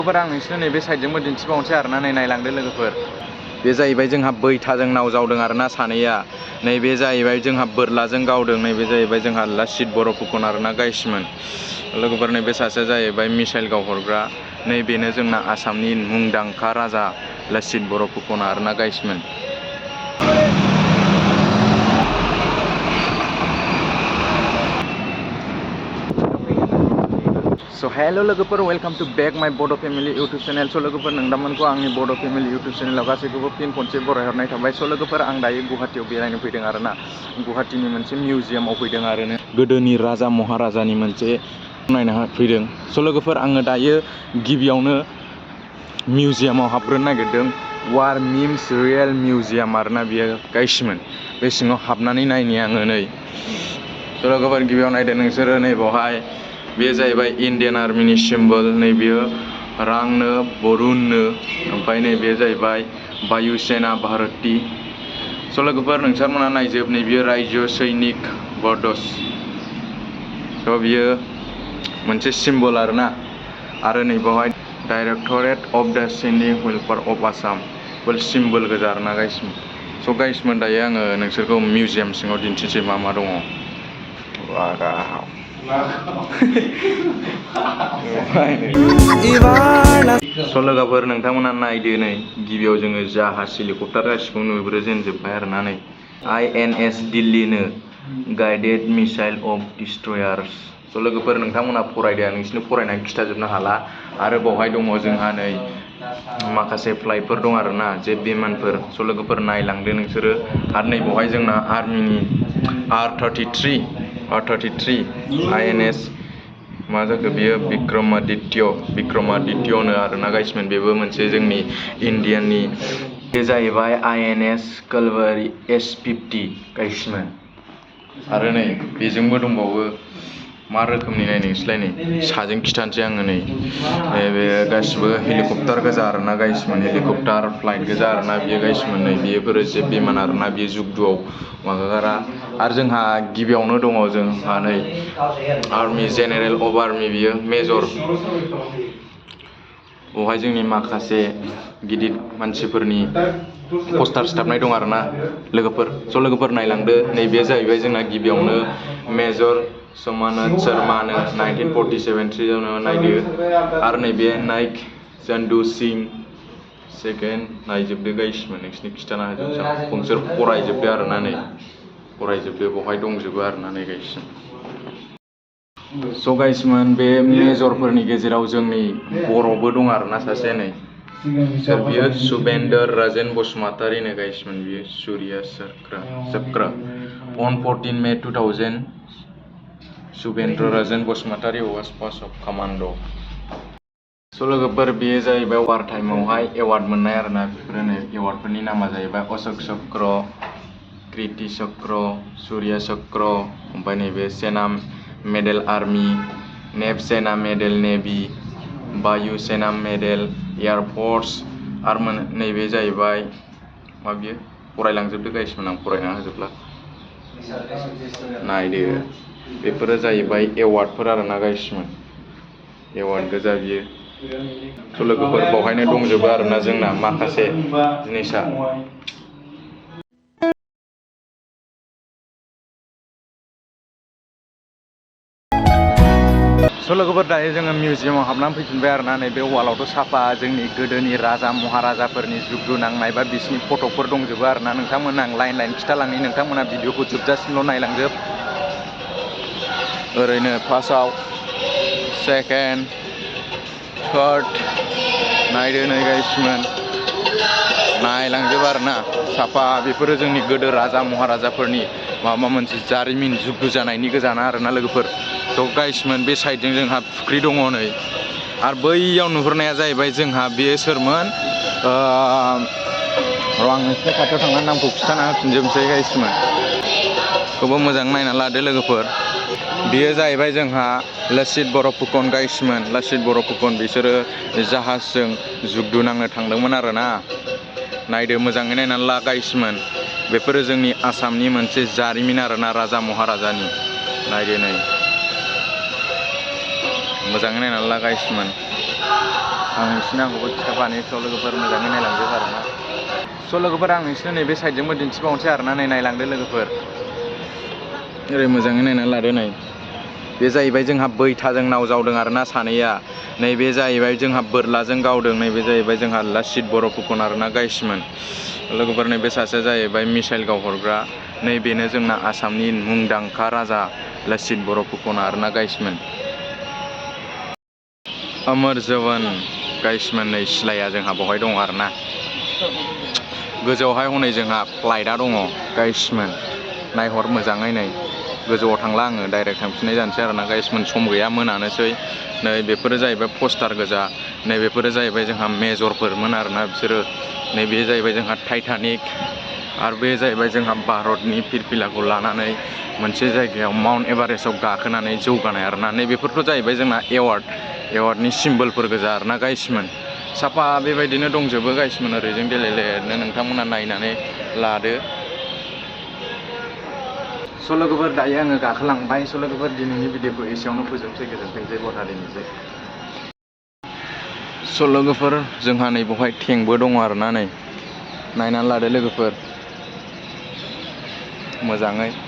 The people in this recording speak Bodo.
आं नोंसोरनो नैबे साइडजोंबो दिन्थिबावनोसै आरोना नै नायलांदो लोगोफोर। बे जाहैबाय जोंहा बैथाजों नाव जावदों आरोना सानैया। नैबे जाहैबाय जोंहा बोरलाजों गावदों। नैबे जाहैबाय जोंहा लासित बरफुकन आरोना गाइसमोन। लोगोफोर नैबे सासेया जाहैबाय मिसाइल गावहरग्रा। नैबेनो जोंना आसामनि मुंदांखा राजा लासित बरफुकन आरोना गाइसमोन। So hello लोगोफोर, वेलकाम टू बैक माय बड' फेमिली यूट्यूब चैनल। स' लोगोफोर नोंथांमोनखौ आंनि बड' फेमिली यूट्यूब चैनलाव गासैखौबो फिन खनसे बरायहरनाय थाबाय। स' लोगोफोर आं दायो गुवाहाटीयाव बेरायनो फैदों आरोना। गुवाहाटीनि मोनसे मिउजियामाव फैदों आरोना। गोदोनि राजा महाराजानि मोनसे नायनो फैदों। स' लोगोफोर आङो दायो गिबियावनो मिउजियामाव हाबग्रोनो नागिरदों। वार मिम्स रियेल मिउजियाम आरोना बियो गाइसमोन। बे सिङाव हाबनानै नायनि आङो नै। स' लोगोफोर गिबियाव नायदो नोंसोरो नै बावहाय बे जाहैबाय इण्डियान आर्मिनि सिम्बल। नै बियो रांनो बरुननो, ओमफ्राय नैबे जाहैबाय वायु सेना भारती। स' लोगोफोर नोंसोरमोना नायजोब, नै बियो रायजो सैनिक बर्डस। थ' बियो मोनसे सिम्बल आरोना। आरो नै बावहाय डाइरेक्टरेट अफ द सेन्डिं welfare of Assam full symbol गोजा आरोना गाइसमोन। स' गाइसमोन दायो आङो नोंसोरखौ मिउजियाम सिङाव दिन्थिसै मा मा दङ। स' लोगोफोर नोंथांमोना नायदो नै गिबियाव जोङो जाहाज हेलिकप्टार गासिखौबो नुग्रोजेनजोब्बाय आरोना नै INS दिल्लीनो गाइडेड मिसाइल अफ डिस्ट्रयार्स। स' लोगोफोर नोंथांमोना फरायदो, आं नोंसिनो फरायनानै खिथाजोबनो हाला। आरो बावहाय दङ जोंहा नै माखासे फ्लाइटफोर दं आरोना, जे बिमानफोर। स' लोगोफोर नायलांदो नोंसोरो। आरो नै बावहाय जोंना आर्मिनि R33 INS मा जाखो बियो बिक्रमादित्यनो आरोना गाइसमोन। बेबो मोनसे जोंनि इण्डियाननि। बे जाहैबाय INS कालवारी S50 गाइसमोन। आरो नै बेजोंबो दंबावो मा रोखोमनि नाय नोंसोरलाय नै साजों खिथानोसै आङो नै बे गासिबो हेलिकप्टार गोजा आरोना गाइसमोन। हेलिकप्टार फ्लाइट गोजा आरोना बियो गाइसमोन। नै बेफोरो जे बिमान आरोना बियो जुद्धआव माबाग्रा। आरो जोंहा गिबियावनो दङ जोंहा नै आर्मि जेनेरेल अफ आर्मि, बियो मेजर। बेवहाय जोंनि माखासे गिदिर मानसिफोरनि पस्टार सिथाबनाय दं आरोना लोगोफोर। स' लोगोफोर नायलांदो, नैबे जाहैबाय जोंना गिबियावनो मेजर समानाथ शर्मानो 1947 नायदो। आरो नैबे नाइक चन्दु सिं सेकेन्ड नायजोबदो गाइसमोन, नोंसिनो खिथाना होजोबसै आं। नोंसोर फरायजोबदो आरोना नै फरायजोबदो, बेवहाय दंजोबो आरोना नै गाइसमोन। स' गाइसमोन बे मेजरफोरनि गेजेराव जोंनि बर'बो दं आरोना सासे नै। सोर बियो? सुबेन्दर राजेन बसुमतारीनो गाइसमोन। बियो सूर्या चक्र on 14 May 2000 Subendra Rajen Basumatary was pass of command. स' लोगोफोर बेयो जाहैबाय वार टाइमावहाय एवार्ड मोननाय आरोना। बेफोरो नै एवार्डफोरनि नामा जाहैबाय अशोक चक्र, कीर्ति चक्र, सूर्या चक्र, ओमफ्राय नैबे सेना मेडेल आर्मी, नेभ सेना मेडेल नेभि, वायु सेना मेडेल एयारफर्स। आरो नैबे जाहैबाय मा बियो फरायलांजोबदो गाइसमोन, आं फरायना होजोबला। नायदो बेफोरो जाहैबाय एवार्डफोर आरोना गाइसमोन। एवार्ड गोजा बियो। स' लोगोफोर बावहायनो दंजोबो आरोना जोंना माखासे जिनिसा। स' लोगोफोर दायो जोङो मिउजियामाव हाबनानै फैफिनबाय आरोना। नै बे वालावथ' साफा जोंनि गोदोनि राजा महाराजाफोरनि जुद्ध नांनाय बा बिसिनि फट'फोर दंजोबो आरोना। नोंथांमोना आं लाइन लाइन खिथालांनि, नोंथांमोना भिडिअखौ जोबजासिमल' नायलांजोब। ओरैनो फार्स्टआव, सेकेन्ड, थार्ड नायदो नै गाइसमोन, नायलांजोब आरोना साफा। बेफोरो जोंनि गोदो राजा महाराजाफोरनि माबा मोनसे जारिमिन जुद्ध जानायनि गोजाना आरोना लोगोफोर। थ' गाइसमोन बे साइडजों जोंहा फुख्रि दङ नै। आरो बैयाव नुहुरनाया जाहैबाय जोंहा बेयो सोरमोन, आं नोंसिनि खाथियाव थांनानै नामखौ खिथाना होफिनजोबनोसै गाइसमोन। खौबो मोजां नायना लादो लोगोफोर। बेयो जाहैबाय जोंहा लाचित बरफुकन गाइसमोन। लाचित बरफुकन बिसोरो जाहाजजों जुद्ध नांनो थांदोंमोन आरोना। नायदो मोजाङै नायनानै ला गाइसमोन। बेफोरो जोंनि आसामनि मोनसे जारिमिन आरोना राजा महाराजानि। नायदो नै मोजाङै नायनानै ला गाइसमोन। आं नोंसिनो आंखौबो खिथाफानो स' लोगोफोर मोजाङै नायलांजोब आरोना स' लोगोफोर आं नोंसिनो नैबे साइडजोंबो दिन्थिबावनोसै आरोना नै नायलांदो लोगोफोर ओरै मोजाङै नायनानै लादो नै बे जाहैबाय जोंहा बैथाजों नाव जावदों आरोना सानैया नैबे जाहैबाय जोंहा बोरलाजों गावदों नैबे जाहैबाय जोंहा लासित बर' फुकन आरोना गाइसमोन लोगोफोर नैबे सासेया जाहैबाय मिसाइल गावहरग्रा नैबेनो जोंना आसामनि मुंदांखा राजा लासित बर' फुकन आरोना गाइसमोन अमर जवान गाइसमोन नै सिलाया जोंहा बहाय दङ आरोना गोजौआवहाय हनै जोंहा फ्लाइटआ दङ गाइसमोन नायहर मोजाङै नै गोजौआव थांला आङो डाइरेक्ट थांफिननाय जानोसै आरोना गाइसमोन सम गैया मोनानोसै नै बेफोरो जाहैबाय पस्टार गोजा नै बेफोरो जाहैबाय जोंहा मेजरफोरमोन आरोना बिसोरो नैबे जाहैबाय जोंहा टाइटानिक आरो बे जाहैबाय जोंहा भारतनि फिरफिलाखौ लानानै मोनसे जायगायाव माउन्ट एभारेस्टआव गाखोनानै जौगानाय आरोना नैबेफोरथ' जाहैबाय जोंना एवार्डनि सिम्बलफोर गोजा आरोना गाइसमोन साफा बेबायदिनो दंजोबो गाइसमोन ओरैजों देलायलेरनो नोंथांमोना नायनानै लादो स' लोगोफोर दायो आङो गाखोलांबाय स' लोगोफोर दिनैनि भिडिअखौ एसेयावनो फोजोबसै गोजोनथोंसै बरहा दिनैसै स' लोगोफोर जोंहा नै बेवहाय टेंकबो दङ आरोना नै नायनानै लादो लोगोफोर मोजाङै